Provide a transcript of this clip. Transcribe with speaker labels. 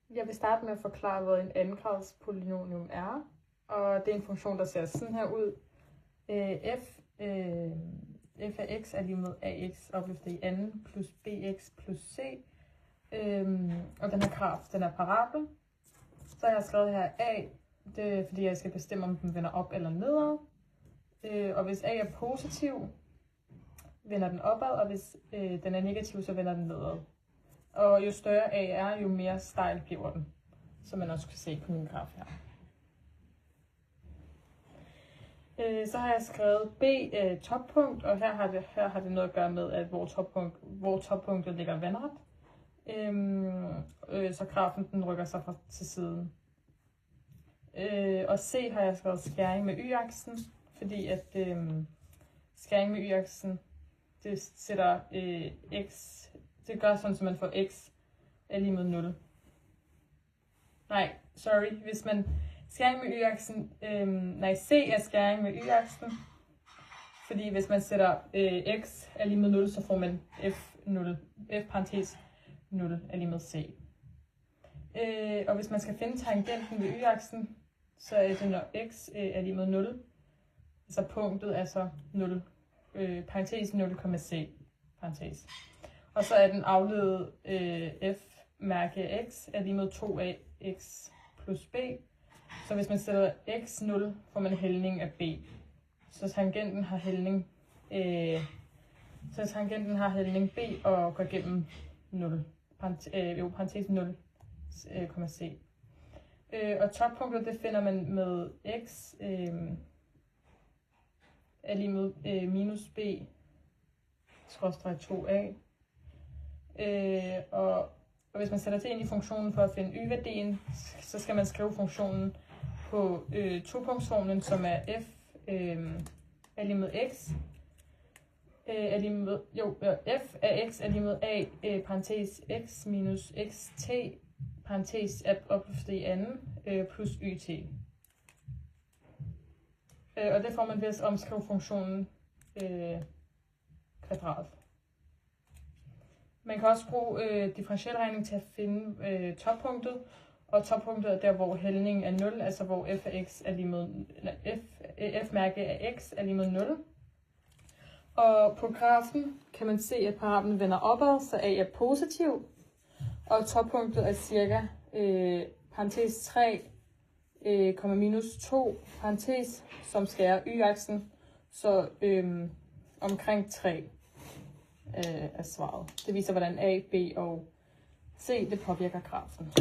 Speaker 1: Jeg vil starte med at forklare, hvad en andengrads polynomium er. Og det er en funktion, der ser sådan her ud. F af x er lige med ax opløftet i anden plus bx plus c. Og den her graf, den er parabel. Så har jeg skrevet her a, det er fordi jeg skal bestemme, om den vender op eller nedad. Og hvis a er positiv, vender den opad, og hvis den er negativ, så vender den nedad. Og jo større a er, jo mere stejl bliver den, som man også kan se på min graf her. Så har jeg skrevet B toppunkt, og her har det noget at gøre med, at hvor toppunktet ligger vandret. Så grafen den rykker sig til siden. Og C har jeg skrevet skæring med y-aksen, fordi at skæring med y-aksen, det sætter x, det gør sådan, at man får x er lige med 0. Nej, sorry, hvis man skæring med y-aksen, C er skæring med y-aksen, fordi hvis man sætter x er lige med 0, så får man f parentes 0 er lige med c. Og hvis man skal finde tangenten ved y-aksen, så er det, når x er lige med 0, så punktet er så 0, parentes 0,c, parentes. Og så er den afledede f-mærke af x er lige med 2ax plus b. Så hvis man sætter x 0, får man hældning af b. Så tangenten har hældning, b og går igennem 0. Parentes 0, c. Og toppunktet, det finder man med x er lige med minus b skråstreg 2a. Og hvis man sætter det ind i funktionen for at finde y-værdien, så skal man skrive funktionen på topunktsformlen, som er f er lige med x. F af x er lige med a parentes x minus xt parentes opløftet i anden plus yt. Og det får man ved at omskrive funktionen kvadrat. Man kan også bruge differentialregning til at finde toppunktet, og toppunktet er der, hvor hældningen er 0, altså hvor f af x er lige med f-mærke af x er lige med 0. Og på grafen kan man se, at parablen vender opad, så a er positiv, og toppunktet er cirka parentes 3, minus 2, parentes, som skærer y-aksen, så omkring 3 er svaret. Det viser, hvordan A, B og C det påvirker grafen.